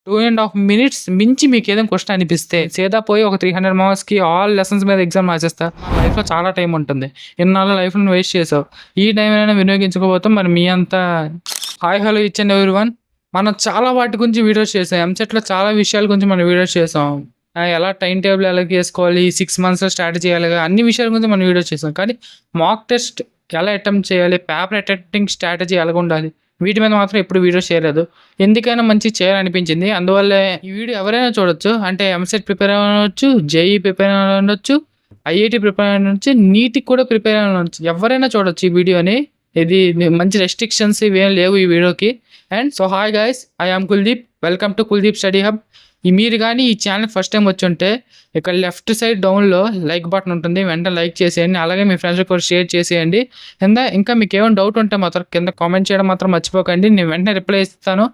2.5 minutes మించి మీకేదైనా question అనిపిస్తే సీదా పోయి ఒక 300 మార్క్స్‌కి ఆల్ లెసన్స్ మీద ఎగ్జామ్ రాసేస్తా. లైఫ్‌లో చాలా టైం ఉంటుంది. ఇన్నాళ్ళు లైఫ్‌ని వేస్ట్ చేసావు. ఈ టైంనైనా వినియోగించుకోకపోతే మరి మీ అంత హాయ్ హలో ఇచ్చండి ఎవ్రీవన్. మనం చాలా వాటి గురించి వీడియోస్ చేసాం. ఎంసెట్‌లో చాలా విషయాల గురించి మనం వీడియోస్ చేసాం. ఎలా టైమ్ టేబుల్ ఎలా చేసుకోవాలి, 6 మంత్స్‌లో స్ట్రాటజీ ఎలాగా అన్ని విషయాల గురించి మనం వీడియోస్ చేసాం. కానీ మాక్ టెస్ట్ ఎలా అటెంప్ట్ చేయాలి, పేపర్ అటెంప్టింగ్ స్ట్రాటజీ ఎలాగుండాలి, వీటి మీద మాత్రం ఎప్పుడు వీడియోస్ చేయలేదు. ఎందుకైనా మంచిగా చేయాలనిపించింది. అందువల్లే ఈ వీడియో ఎవరైనా చూడొచ్చు. అంటే ఎంసెట్ ప్రిపేర్ అవ్వచ్చు, జేఈఈ ప్రిపేర్ అవ్వచ్చు, ఐఐటీ ప్రిపేర్ అవ్వచ్చు, నీట్‌కి కూడా ప్రిపేర్ అవ్వచ్చు. ఎవరైనా చూడొచ్చు ఈ వీడియోని. ఇది మంచి రెస్ట్రిక్షన్స్ ఇవేం లేవు ఈ వీడియోకి. And so hi guys, I am Kuldeep. Welcome to Kuldeep study hub. మీరు కానీ ఈ ఛానల్ ఫస్ట్ టైం వచ్చుంటే ఇక్కడ లెఫ్ట్ సైడ్ డౌన్లో లైక్ బటన్ ఉంటుంది. వెంటనే లైక్ చేసేయండి. అలాగే మీ ఫ్రెండ్స్కి కూడా షేర్ చేసేయండి. ఇంకా మీకు ఏమైనా డౌట్ ఉంటే మాత్రం కింద కామెంట్ చేయడం మాత్రం మర్చిపోకండి. నేను వెంటనే రిప్లై ఇస్తాను.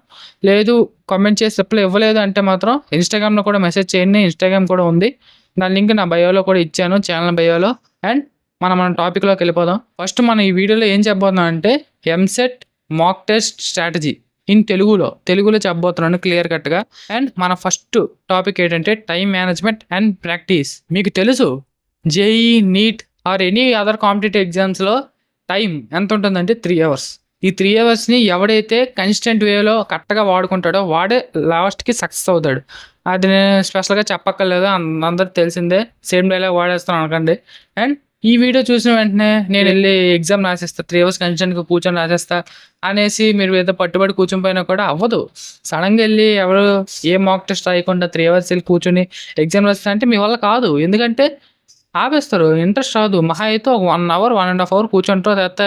లేదు కామెంట్ చేసి రిప్లై ఇవ్వలేదు అంటే మాత్రం ఇన్స్టాగ్రామ్లో కూడా మెసేజ్ చేయండి. ఇన్స్టాగ్రామ్ కూడా ఉంది. దాని లింక్ నా బయోలో కూడా ఇచ్చాను, ఛానల్ బయోలో. అండ్ మన టాపిక్లోకి వెళ్ళిపోదాం. ఫస్ట్ మనం ఈ వీడియోలో ఏం చెప్పబోతున్నాం అంటే EAMCET mock test strategy in తెలుగులో చెప్పబోతున్నాను క్లియర్ కట్గా. అండ్ మన ఫస్ట్ టాపిక్ ఏంటంటే టైం మేనేజ్మెంట్ అండ్ ప్రాక్టీస్. మీకు తెలుసు JEE, NEET or any other competitive ఎగ్జామ్స్లో టైం ఎంత ఉంటుందంటే 3 అవర్స్. ఈ 3 అవర్స్ని ఎవడైతే కన్సిస్టెంట్ వేలో కరెక్ట్గా వాడుకుంటాడో వాడే లాస్ట్కి సక్సెస్ అవుతాడు. అది నేను స్పెషల్గా చెప్పక్కర్లేదు, అందరికి తెలిసిందే. సేమ్ డైలాగ్ వాడేస్తాను అనకండి. అండ్ ఈ వీడియో చూసిన వెంటనే నేను వెళ్ళి ఎగ్జామ్ రాసేస్తా, 3 అవర్స్ కన్సిస్టెంట్గా కూర్చొని రాసేస్తా అనేసి మీరు ఏదో పట్టుబడి కూర్చొని పోయినా కూడా అవ్వదు. సడన్గా వెళ్ళి ఎవరు ఏ మాక్ టెస్ట్ రాయకుండా 3 అవర్స్ వెళ్ళి కూర్చొని ఎగ్జామ్ రాస్తా అంటే మీ వల్ల కాదు. ఎందుకంటే ఆపేస్తారు, ఇంట్రెస్ట్ రాదు. మహా అయితే ఒక 1 అవర్ 1.5 అవర్ కూర్చుంటారు, తర్వాత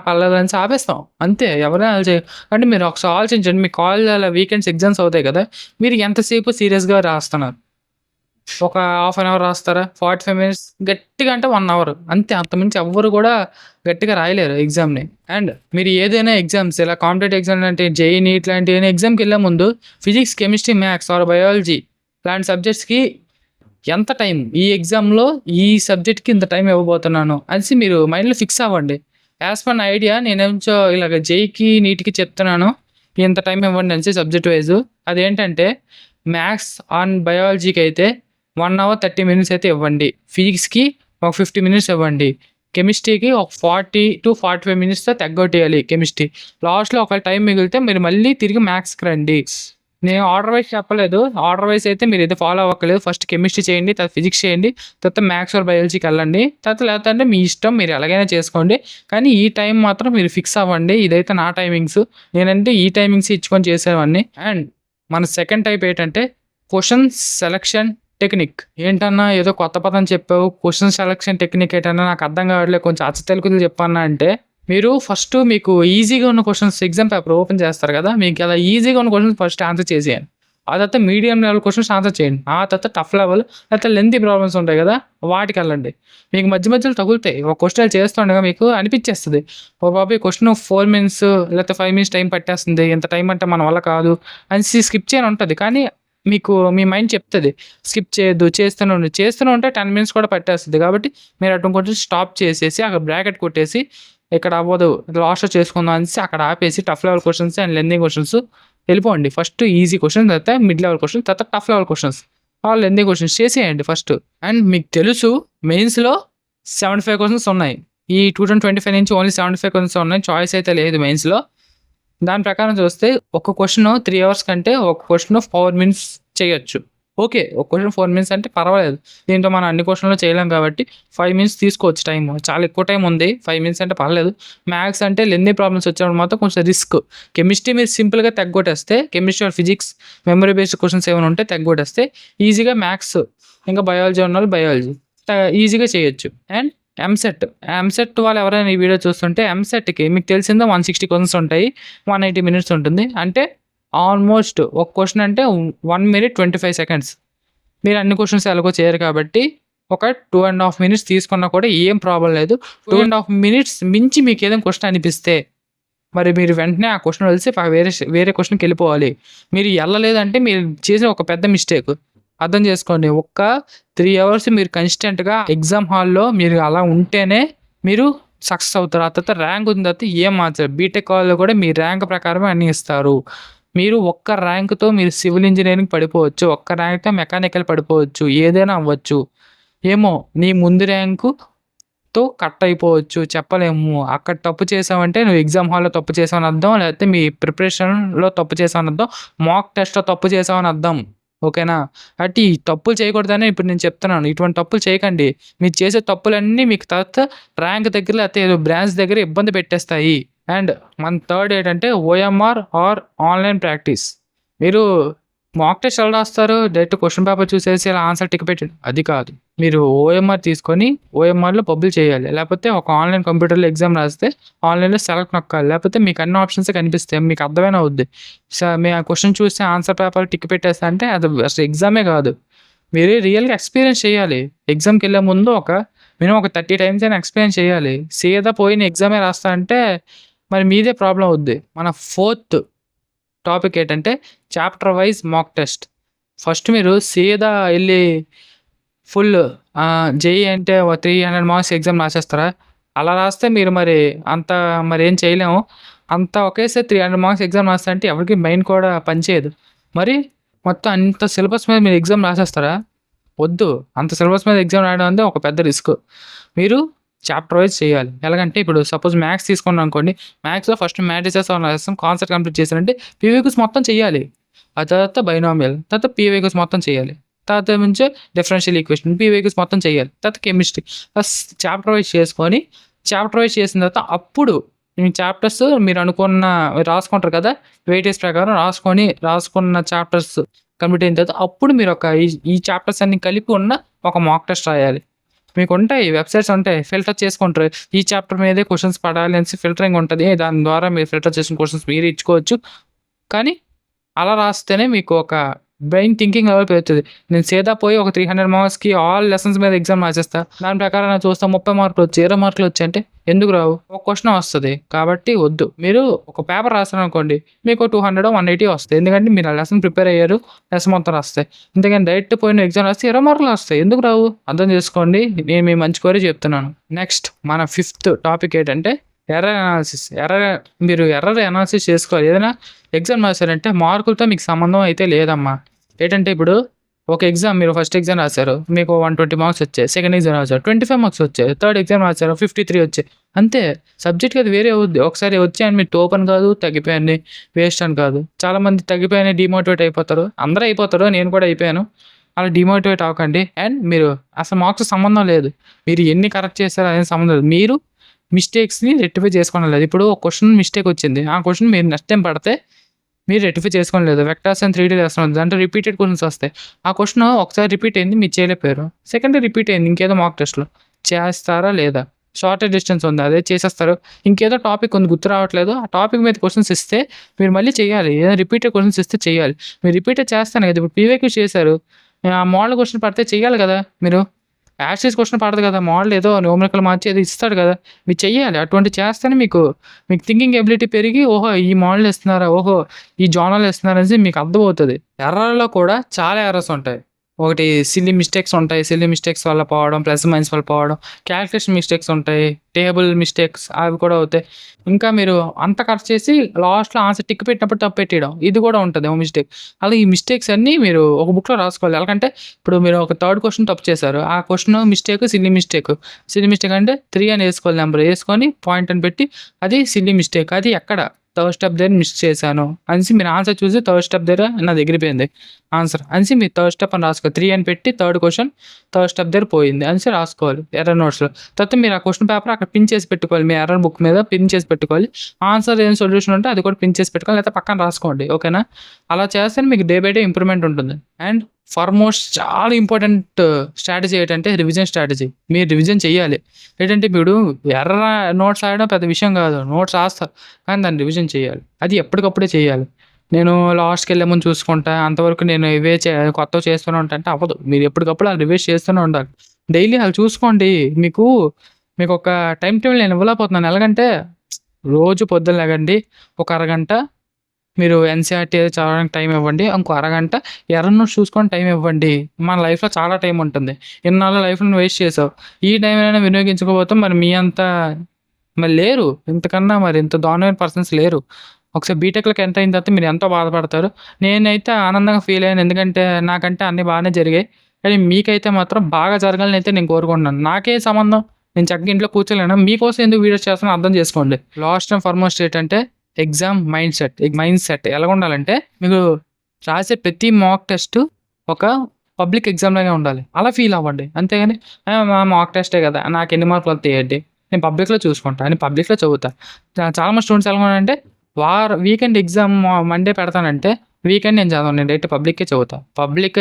పర్లేదు అని ఆపేస్తాం అంతే. ఎవరైనా అలా అంటే మీరు ఒకసారి ఆలోచించండి. మీ కాలేజ్ వీకెండ్స్ ఎగ్జామ్స్ అవుతాయి కదా, మీరు ఎంతసేపు సీరియస్గా రాస్తున్నారు? ఒక హాఫ్ అన్ అవర్ రాస్తారా, 45 మినిట్స్, గట్టిగా అంటే 1 అవర్ అంతే. అంతమించి ఎవ్వరు కూడా గట్టిగా రాయలేరు ఎగ్జామ్ని. అండ్ మీరు ఏదైనా ఎగ్జామ్స్ ఇలా కాంపిటేటివ్ ఎగ్జామ్ అంటే జేఈ, నీట్ లాంటి ఏదైనా ఎగ్జామ్కి వెళ్ళే ముందు physics, chemistry, maths or biology లాంటి సబ్జెక్ట్స్కి ఎంత టైం, ఈ ఎగ్జామ్లో ఈ సబ్జెక్ట్కి ఇంత టైం ఇవ్వబోతున్నాను అనేసి మీరు మైండ్లో ఫిక్స్ అవ్వండి. యాజ్ పర్ ఐడియా నేనేమో ఇలాగ జేఈకి, నీట్కి చెప్తున్నాను ఇంత టైం ఇవ్వండి అనేసి సబ్జెక్ట్ వైజ్. అదేంటంటే మ్యాథ్స్ అండ్ బయాలజీకి అయితే 1 అవర్ 30 మినిట్స్ అయితే ఇవ్వండి. ఫిజిక్స్కి ఒక 50 మినిట్స్ ఇవ్వండి. కెమిస్ట్రీకి ఒక 40 to 45 మినిట్స్తో తగ్గొట్టేయాలి కెమిస్ట్రీ. లాస్ట్లో ఒకవేళ టైం మిగిలితే మీరు మళ్ళీ తిరిగి మ్యాథ్స్కి రండి. నేను ఆర్డర్ వైజ్ చెప్పలేదు. ఆర్డర్ వైజ్ అయితే మీరు అయితే ఫాలో అవ్వక్కలేదు. ఫస్ట్ కెమిస్ట్రీ చేయండి, తర్వాత ఫిజిక్స్ చేయండి, తర్వాత మ్యాథ్స్ ఆర్ బయాలజీకి వెళ్ళండి. తర్వాత లేదంటే మీ ఇష్టం, మీరు ఎలాగైనా చేసుకోండి. కానీ ఈ టైం మాత్రం మీరు ఫిక్స్ అవ్వండి. ఇదైతే నా టైమింగ్స్. నేనంటే ఈ టైమింగ్స్ ఇచ్చుకొని చేసేవాడిని. అండ్ మన సెకండ్ టైప్ ఏంటంటే క్వశ్చన్ సెలక్షన్ టెక్నిక్. ఏంటన్నా ఏదో కొత్త పదం చెప్పావు, క్వశ్చన్ సెలక్షన్ టెక్నిక్ ఏంటన్నా నాకు అర్థం కావట్లేదు, కొంచెం అచ్చ తెలుగులో చెప్పన్నా అంటే, మీరు ఫస్ట్ మీకు ఈజీగా ఉన్న క్వశ్చన్స్ ఎగ్జామ్ పేపర్ ఓపెన్ చేస్తారు కదా, మీకు అలా ఈజీగా ఉన్న క్వశ్చన్స్ ఫస్ట్ ఆన్సర్ చేసేయండి. ఆ తర్వాత మీడియం లెవెల్ క్వశ్చన్స్ ఆన్సర్ చేయండి. ఆ తర్వాత టఫ్ లెవెల్ లేకపోతే లెంతీ ప్రాబ్లమ్స్ ఉంటాయి కదా, వాటికి వెళ్ళండి. మీకు మధ్యలో తగులుతాయి. ఒక క్వశ్చన్ చేస్తుండగా మీకు అనిపించేస్తుంది, ఓ బాబు ఈ క్వశ్చన్ 4 మినిట్స్ లేకపోతే 5 మినిట్స్ టైం పట్టేస్తుంది, ఇంత టైం అంటే మన వల్ల కాదు అని స్కిప్ చేయని ఉంటుంది. కానీ మీకు మీ మైండ్ చెప్తుంది స్కిప్ చేయొద్దు, చేస్తూనే ఉంటే 10 మినిట్స్ కూడా పట్టేస్తుంది. కాబట్టి మీరు అటు కొంచెం స్టాప్ చేసేసి అక్కడ బ్రాకెట్ కొట్టేసి ఇక్కడ అవ్వదు లాస్ట్లో చేసుకుందాం అనేసి అక్కడ ఆపేసి tough level questions and lengthy questions వెళ్ళిపోండి. ఫస్ట్ ఈజీ క్వశ్చన్స్, తర్వాత మిడ్ లెవెల్ క్వశ్చన్స్, తర్వాత tough level questions, lengthy questions చేసేయండి ఫస్ట్. అండ్ మీకు తెలుసు మెయిన్స్లో 75 క్వశ్చన్స్ ఉన్నాయి. ఈ 2025 నుంచి ఓన్లీ 75 క్వశ్చన్స్ ఉన్నాయి. చాయిస్ అయితే లేదు మెయిన్స్లో. దాని ప్రకారం చూస్తే ఒక క్వశ్చన్ 3 అవర్స్ కంటే ఒక క్వశ్చన్ 4 మినిట్స్ చేయొచ్చు. ఓకే, ఒక క్వశ్చన్ 4 మినిట్స్ అంటే పర్వాలేదు. దీంట్లో మనం అన్ని క్వశ్చన్లు చేయలేం కాబట్టి 5 మినిట్స్ తీసుకోవచ్చు టైం. చాలా ఎక్కువ టైం ఉంది, 5 మినిట్స్ అంటే పర్లేదు. మ్యాథ్స్ అంటే లెంతీ ప్రాబ్లమ్స్ వచ్చినప్పుడు మాత్రం కొంచెం రిస్క్. కెమిస్ట్రీ మీరు సింపుల్గా తగ్గొట్టేస్తే, chemistry or physics memory based questions ఏమైనా ఉంటే తగ్గొట్టేస్తే ఈజీగా మ్యాథ్స్ ఇంకా బయాలజీ ఉన్న వాళ్ళు బయాలజీ ఈజీగా చేయొచ్చు. అండ్ ఎంసెట్ వాళ్ళు ఎవరైనా ఈ వీడియో చూస్తుంటే ఎంసెట్కి మీకు తెలిసిందో 160 క్వశ్చన్స్ ఉంటాయి, 180 మినిట్స్ ఉంటుంది. అంటే ఆల్మోస్ట్ ఒక క్వశ్చన్ అంటే 1 minute 25 seconds. మీరు అన్ని క్వశ్చన్స్ ఎలాగో చేయరు కాబట్టి ఒక 2.5 మినిట్స్ తీసుకున్నా కూడా ఏం ప్రాబ్లం లేదు. 2.5 మినిట్స్ మించి మీకు ఏదైనా క్వశ్చన్ అనిపిస్తే మరి మీరు వెంటనే ఆ క్వశ్చన్ వదిలేసి వేరే క్వశ్చన్కి వెళ్ళిపోవాలి. మీరు వెళ్ళలేదంటే మీరు చేసిన ఒక పెద్ద మిస్టేక్. అర్థం చేసుకోండి. ఒక్క 3 అవర్స్ మీరు కన్సిస్టెంట్గా ఎగ్జామ్ హాల్లో మీరు అలా ఉంటేనే మీరు సక్సెస్ అవుతారు. ఆ తర్వాత ర్యాంక్ ఉన్న తర్వాత ఏం మార్చారు. బీటెక్ వాళ్ళు కూడా మీ ర్యాంక్ ప్రకారమే అన్ని ఇస్తారు. మీరు ఒక్క ర్యాంక్‌తో మీరు సివిల్ ఇంజినీరింగ్ పడిపోవచ్చు. ఒక్క ర్యాంక్‌తో మెకానికల్ పడిపోవచ్చు. ఏదైనా అవ్వచ్చు. ఏమో నీ ముందు ర్యాంకుతో కట్ అయిపోవచ్చు. చెప్పలేము. అక్కడ తప్పు చేసావంటే నువ్వు ఎగ్జామ్ హాల్‌లో తప్పు చేసావని అర్థం. లేకపోతే మీ ప్రిపరేషన్‌లో తప్పు చేసావని అర్థం. మాక్ టెస్ట్‌లో తప్పు చేసావని అర్థం. ఓకేనా? కాబట్టి ఈ తప్పులు చేయకూడదనే ఇప్పుడు నేను చెప్తున్నాను. ఇటువంటి తప్పులు చేయకండి. మీరు చేసే తప్పులన్నీ మీకు తర్వాత ర్యాంక్ దగ్గర లేకపోతే ఏదో బ్రాంచ్ దగ్గర ఇబ్బంది పెట్టేస్తాయి. అండ్ మన థర్డ్ ఏంటంటే ఓఎంఆర్ ఆర్ ఆన్‌లైన్ ప్రాక్టీస్. మీరు మాక్ టెస్ట్ ఎలా రాస్తారు? డైరెక్ట్ క్వెషన్ పేపర్ చూసేసి ఇలా ఆన్సర్ టిక్ పెట్టి అది కాదు. మీరు ఓఎంఆర్ తీసుకొని ఓఎంఆర్‌లో పబ్లిష్ చేయాలి. లేకపోతే ఒక ఆన్‌లైన్ కంప్యూటర్‌లో ఎగ్జామ్ రాస్తే ఆన్‌లైన్‌లో సెలెక్ట్ నొక్కాలి. లేకపోతే మీకు అన్ని ఆప్షన్సే కనిపిస్తాయి. మీకు అర్థమైనా అవుద్ది. మీ ఆ క్వెషన్ చూసి ఆన్సర్ పేపర్ టిక్ పెట్టేస్తా అంటే అది అసలు ఎగ్జామే కాదు. మీరు రియల్‌గా ఎక్స్‌పీరియన్స్ చేయాలి. ఎగ్జామ్‌కెళ్ళే ముందు మినిమమ్ ఒక 30 టైమ్స్ అయినా ఎక్స్‌పీరియన్స్ చేయాలి. సీదా పోయి నేను ఎగ్జామే రాస్తా అంటే మరి మీదే ప్రాబ్లమ్ అవుద్ది. మన ఫోర్త్ టాపిక్ ఏంటంటే chapter wise mock test. First మీరు సీదా ఎళ్లి ఫుల్ జేఈఈ అంటే 300 మార్క్స్ ఎగ్జామ్ రాసేస్తారా? అలా రాస్తే మీరు అంత మరేం చేయలేము. అంత ఒకేసారి 300 మార్క్స్ ఎగ్జామ్ రాస్తా అంటే ఎవరికీ మైండ్ కూడా పనిచేయదు. మరి మొత్తం అంత సిలబస్ మీద మీరు ఎగ్జామ్ రాసేస్తారా? వద్దు. అంత సిలబస్ మీద ఎగ్జామ్ రాయడం అంటే ఒక పెద్ద రిస్క్. మీరు చాప్టర్ వైస్ చేయాలి. ఎలాగంటే ఇప్పుడు సపోజ్ మ్యాథ్స్ తీసుకున్నాం అనుకోండి. మ్యాథ్స్‌లో ఫస్ట్ మ్యాట్రిసెస్ రాస్తాం. కాన్సెప్ట్ కంప్లీట్ చేశారంటే పీవైక్యూస్ మొత్తం చేయాలి. ఆ తర్వాత బైనామియల్, తర్వాత పీవైక్యూస్ మొత్తం చేయాలి. తర్వాత నుంచి డిఫరెన్షియల్ ఈక్వేషన్, పీవైక్యూస్ మొత్తం చేయాలి. తర్వాత కెమిస్ట్రీ. చాప్టర్ వైస్ చేసుకొని, చాప్టర్ వైస్ చేసిన తర్వాత అప్పుడు మీ చాప్టర్స్ మీరు రాసుకుంటారు కదా! వెయిటేజ్ ప్రకారం రాసుకున్న చాప్టర్స్ కంప్లీట్ అయిన తర్వాత అప్పుడు మీరు ఈ చాప్టర్స్ అన్నీ కలిపి ఉన్న ఒక మాక్ టెస్ట్ రాయాలి. మీకుంటాయి వెబ్‌సైట్స్ ఉంటాయి. ఫిల్టర్ చేసుకుంటారు. ఈ చాప్టర్ మీదే క్వెషన్స్ పడాలి అనేసి ఫిల్టరింగ్ ఉంటది. దాని ద్వారా మీరు ఫిల్టర్ చేసిన క్వెషన్స్ మీరే ఇచ్చుకోవచ్చు. కానీ అలా రాస్తేనే మీకు ఒక బ్రెయిన్ థింకింగ్ లెవెల్ పెరుగుతది. నేను సీదా పోయి ఒక 300 మార్క్స్‌కి ఆల్ లెసన్స్ మీద ఎగ్జామ్ రాసేస్తా. దాని ప్రకారం నేను చూస్తా 30 మార్కులు వచ్చాయి, 20 మార్కులు వచ్చాయంటే ఎందుకు రావు? ఒక క్వెషనే వస్తది. కాబట్టి వద్దు. మీరు ఒక పేపర్ రాసారనుకోండి. మీకు 200, 180 వస్తాయి. ఎందుకంటే మీరు ఆ లెసన్ ప్రిపేర్ అయ్యారు. లెసన్ మొత్తం రాస్తాయి. అంతేగాని డైరెక్ట్ ఎగ్జామ్ రాస్తే 20 మార్కులు వస్తాయి. ఎందుకు రావు? అర్థం చేసుకోండి. నేను మీ మంచి కోరే చెప్తున్నాను. నెక్స్ట్ మన ఫిఫ్త్ టాపిక్ ఏంటంటే ఎర్రర్ అనాలిసిస్. మీరు ఎర్రర్ అనాలిసిస్ చేసుకోవాలి. ఏదైనా ఎగ్జామ్ రాసారంటే మార్కులతో మీకు సంబంధం అయితే లేదమ్మా. ఏంటంటే ఇప్పుడు ఒక ఎగ్జామ్ మీరు ఫస్ట్ ఎగ్జామ్ రాసారు. మీకు 120 మార్క్స్ వచ్చాయి. సెకండ్ ఎగ్జామ్ రాసారు 25 మార్క్స్ వచ్చాయి. థర్డ్ ఎగ్జామ్ రాసారు 53 వచ్చాయి. అంతే. సబ్జెక్ట్‌కి అది వేరే అవుద్ది. ఒకసారి వచ్చాయని మీరు టోప్ అని కాదు, తగ్గిపోయాయని వేస్ట్ అని కాదు. చాలామంది తగ్గిపోయాయని డీమోటివేట్ అయిపోతారు. అందరూ అయిపోతారు. నేను కూడా అయిపోయాను. అలా డీమోటివేట్ అవ్వకండి. అండ్ మీరు అసలు మార్క్స్ సంబంధం లేదు. మీరు ఎన్ని కరెక్ట్ చేశారో అదేం సంబంధం లేదు. మీరు మిస్టేక్స్‌ని రెక్టిఫై చేసుకోవడం ఇప్పుడు ఒక క్వెషన్ మిస్టేక్ వచ్చింది. ఆ క్వెషన్ మీరు నెక్స్ట్ టైమ్ పడితే మీరు రెక్టిఫై చేసుకోలేదు. వెక్టార్స్ అండ్ 3D రాస్తున్నాం. దాంట్లో రిపీటెడ్ క్వెషన్స్ వస్తాయి. ఆ క్వెషన్ ఒకసారి రిపీట్ అయింది మీరు చేయలేకపోయారు. సెకండ్ రిపీట్ అయింది ఇంకేదో మాక్ టెస్ట్‌లో. చేస్తారా లేదా? షార్టర్ డిస్టెన్స్ ఉంది. అదే చేసేస్తారు. ఇంకేదో టాపిక్ ఉంది గుర్తు రావట్లేదు. ఆ టాపిక్ మీద క్వెషన్స్ ఇస్తే మీరు మళ్ళీ చేయాలి. ఏదైనా రిపీటెడ్ క్వెషన్స్ ఇస్తే చేయాలి. మీరు రిపీటెడ్ చేస్తాను కదా! ఇప్పుడు పీవైక్యూ చేశారు. ఆ మోడల్ క్వెషన్ పడితే చేయాలి కదా మీరు. యాజ్ టీజ్ క్వెషన్ పడదు కదా! మోడల్ ఏదో న్యూమరికల్ మార్చి ఏదో ఇస్తాడు కదా! మీరు చెయ్యాలి. అటువంటివి చేస్తేనే మీకు థింకింగ్ ఎబిలిటీ పెరిగి ఓహో! ఈ మోడల్ ఇస్తున్నారా? ఓహో! ఈ జోనల్ ఇస్తున్నారా అనేసి మీకు అర్థమవుతది. ఎర్రర్‌లో కూడా చాలా ఎర్రర్స్ ఉంటాయి. ఒకటి సిల్లీ మిస్టేక్స్ ఉంటాయి. సిల్లీ మిస్టేక్స్ వల్ల పోవడం, ప్లస్ మైనస్ వల్ల పోవడం, క్యాలిక్యులేషన్ మిస్టేక్స్ ఉంటాయి. టేబుల్ మిస్టేక్స్ అవి కూడా అవుతాయి. ఇంకా మీరు అంత కట్ చేసి లాస్ట్‌లో ఆన్సర్ టిక్ పెట్టినప్పుడు తప్పు పెట్టేయడం. ఇది కూడా ఉంటది ఓ మిస్టేక్. అలా ఈ మిస్టేక్స్ అన్నీ మీరు ఒక బుక్‌లో రాసుకోవాలి. ఎలాగంటే ఇప్పుడు మీరు ఒక థర్డ్ క్వెషన్ తప్పు చేశారు. ఆ question mistake silly mistake. Silly mistake అంటే 3 అని ఏసుకోవాలి నంబర్. ఏసుకొని పాయింట్ అని పెట్టి అది సిల్లీ మిస్టేక్. అది ఎక్కడ థర్డ్ స్టెప్ దగ్గర మిస్ చేశాను అనేసి మీరు ఆన్సర్ చూసి థర్డ్ స్టెప్ దగ్గర నాది ఎగిరిపోయింది ఆన్సర్ అనేసి మీరు థర్డ్ స్టెప్ అని రాసుకోవాలి. 3 అని పెట్టి థర్డ్ క్వెషన్ థర్డ్ స్టెప్ దగ్గర పోయింది అనేసి రాసుకోవాలి ఎర్రర్ నోట్స్‌లో. తర్వాత మీరు ఆ క్వెషన్ పేపర్ అక్కడ పిన్ చేసి పెట్టుకోవాలి. మీ ఎర్రర్ బుక్ మీద పిన్ చేసి పెట్టుకోవాలి. ఆన్సర్ ఏం సొల్యూషన్ ఉంటే అది కూడా పిన్ చేసి పెట్టుకోవాలి. లేకపోతే పక్కన రాసుకోండి. ఓకేనా? అలా చేస్తేనే మీకు డే బై డే ఇంప్రూవ్‌మెంట్ ఉంటుంది. అండ్ ఫార్మోస్ట్ చాలా ఇంపార్టెంట్ స్ట్రాటజీ ఏంటంటే రివిజన్ స్ట్రాటజీ. మీరు రివిజన్ చేయాలి. ఏంటంటే ఇప్పుడు ఎర్ర నోట్స్ రాయడం పెద్ద విషయం కాదు. నోట్స్ రాస్తారు. కానీ దాన్ని రివిజన్ చేయాలి. అది ఎప్పటికప్పుడే చేయాలి. నేను లాస్ట్‌కెళ్ళే ముందు చూసుకుంటా. అంతవరకు నేను ఇవే కొత్తవి చేస్తూనే ఉంటా అంటే అవ్వదు. మీరు ఎప్పటికప్పుడు అలా రివైజ్ చేస్తూనే ఉండాలి. డైలీ అలా చూసుకోండి. మీకొక టైమ్ టేబుల్ నేను ఇవ్వలేకపోతున్నాను. ఎలాగంటే రోజు పొద్దున లెగండి. ఒక అరగంట మీరు ఎన్‌సీఈఆర్‌టీ చదవడానికి టైం ఇవ్వండి. ఇంకో అరగంట ఎర్రర్ నోట్స్ చూసుకొని టైం ఇవ్వండి. మన లైఫ్‌లో చాలా టైం ఉంటుంది. ఇన్నాళ్ళు లైఫ్‌ని వేస్ట్ చేసావు. ఈ టైంనైనా వినియోగించుకోకపోతే మరి మీ అంత మరి లేరు. ఇంతకన్నా మరి ఇంత దారుణమైన పర్సన్స్ లేరు. ఒకసారి బీటెక్‌లోకి ఎంటర్ అయిన తర్వాత మీరు ఎంతో బాధపడతారు. నేనైతే ఆనందంగా ఫీల్ అయ్యాను. ఎందుకంటే నాకంటే అన్నీ బానే జరిగాయి. కానీ మీకైతే మాత్రం బాగా జరగాలని అయితే నేను కోరుకుంటున్నాను. నాకే సంబంధం? నేను చక్కగా ఇంట్లో కూర్చోలేనా? మీకోసం ఎందుకు వీడియోస్ చేస్తున్నానో అర్థం చేసుకోండి. లాస్ట్ అండ్ ఫార్మోస్ట్ ఏంటంటే ఎగ్జామ్ మైండ్ సెట్ ఎలాగుండాలంటే మీకు రాసే ప్రతి మాక్ టెస్ట్ ఒక పబ్లిక్ ఎగ్జామ్ లాగే ఉండాలి. అలా ఫీల్ అవ్వండి. అంతేగాని మాక్ టెస్టే కదా! నాకెన్ని మార్కులు వస్తాయి ఏంటి? నేను పబ్లిక్‌లో చూసుకుంటా. నేను పబ్లిక్‌లో చదువుతా. చాలా మంది స్టూడెంట్స్ ఎలాగున్నారంటే వీకెండ్ ఎగ్జామ్ మండే పెడతానంటే వీకెండ్ నేను చదవను. నేను డైరెక్ట్ పబ్లిక్కే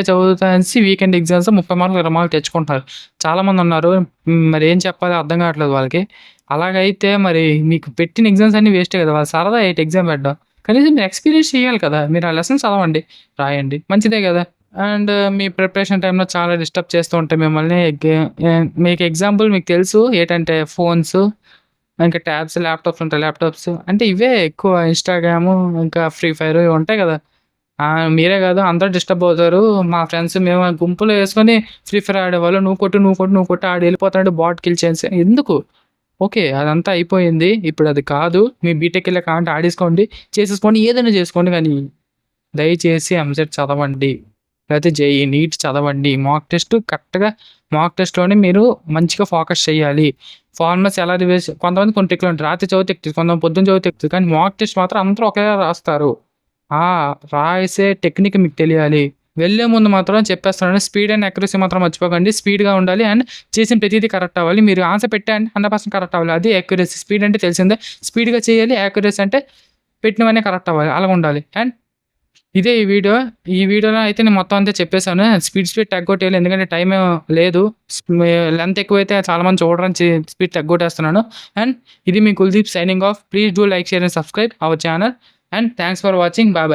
చదువుతా అనేసి వీకెండ్ ఎగ్జామ్స్ 30 మార్కులు, 20 మార్కులు తెచ్చుకుంటున్నారు. చాలామందున్నారు. మరి ఏం చెప్పాలో అర్థం కావట్లేదు వాళ్ళకి. అలాగైతే మరి మీకు పెట్టిన ఎగ్జామ్స్ అన్నీ వేస్టే కదా! వాళ్ళు సరదా ఏంటి ఎగ్జామ్ పెట్టడం. కనీసం మీరు ఎక్స్‌పీరియన్స్ చేయాలి కదా! మీరు ఆ లెసన్స్ చదవండి, రాయండి. మంచిదే కదా! అండ్ మీ ప్రిపరేషన్ టైమ్‌లో చాలా డిస్టర్బ్ చేస్తూ ఉంటాయి మిమ్మల్ని. మీకు ఎగ్జాంపుల్ మీకు తెలుసు ఏటంటే ఫోన్స్, ఇంకా ట్యాబ్స్, ల్యాప్‌టాప్స్ ఉంటాయి. ల్యాప్‌టాప్స్ అంటే ఇవే ఎక్కువ ఇన్‌స్టాగ్రాము, ఇంకా ఫ్రీ ఫైర్ ఇవి ఉంటాయి కదా! మీరే కాదు అందరూ డిస్టర్బ్ అవుతారు. మా ఫ్రెండ్స్ మేము గుంపులో యేసుకొని ఫ్రీ ఫైర్ ఆడేవాళ్ళు. నువ్వు కొట్టు ఆడు వెళ్ళిపోతాడు బాట్ కిల్ చేసి ఎందుకు? ఓకే. అదంతా అయిపోయింది. ఇప్పుడది కాదు. మీ బీటెక్‌కెళ్ళాక కావాలంటే ఆడేసుకోండి, చేసేసుకోండి, ఏదైనా చేసుకోండి. కానీ దయచేసి ఎంసెట్ చదవండి. లేకపోతే జేఈఈ, నీట్ చదవండి. మాక్ టెస్ట్‌లోనే మీరు మంచిగా ఫోకస్ చేయాలి. ఫార్ములాస్ ఎలా కొంతమంది కొన్ని ట్రిక్‌లు ఉంటాయి. రాత్రి చదివితే ఎక్కుతది. కొంతమంది పొద్దున చదివితే ఎక్కుతది. కానీ మాక్ టెస్ట్ మాత్రం అందరూ ఒకేలా రాస్తారు. రాసే టెక్నిక్ మీకు తెలియాలి. వెళ్ళే ముందు మాత్రం చెప్పేస్తున్నాను. స్పీడ్ అండ్ అక్యురసీ మాత్రం మర్చిపోకండి. స్పీడ్‌గా ఉండాలి అండ్ చేసిన ప్రతీదీ కరెక్ట్ అవ్వాలి. మీరు ఆన్సర్ పెట్టండి 100% కరెక్ట్ అవ్వాలి. అది అక్యురసీ. స్పీడ్ అంటే తెలిసిందే. స్పీడ్‌గా చేయాలి. అక్యురసీ అంటే పెట్టినవన్నీ కరెక్ట్ అవ్వాలి. అలాగుండాలి. అండ్ ఇదే ఈ వీడియో. ఈ వీడియోలో అయితే నేను మొత్తం అంతా చెప్పేసాను. స్పీడ్ తగ్గొట్టేయాలి. ఎందుకంటే టైం లేదు. లెంత్ ఎక్కువైతే చాలా మంది చూడరని స్పీడ్ తగ్గొట్టేస్తున్నాను. అండ్ ఇది మీ Kuldeep signing off. Please do like, share and subscribe our channel. And thanks for watching. Bye.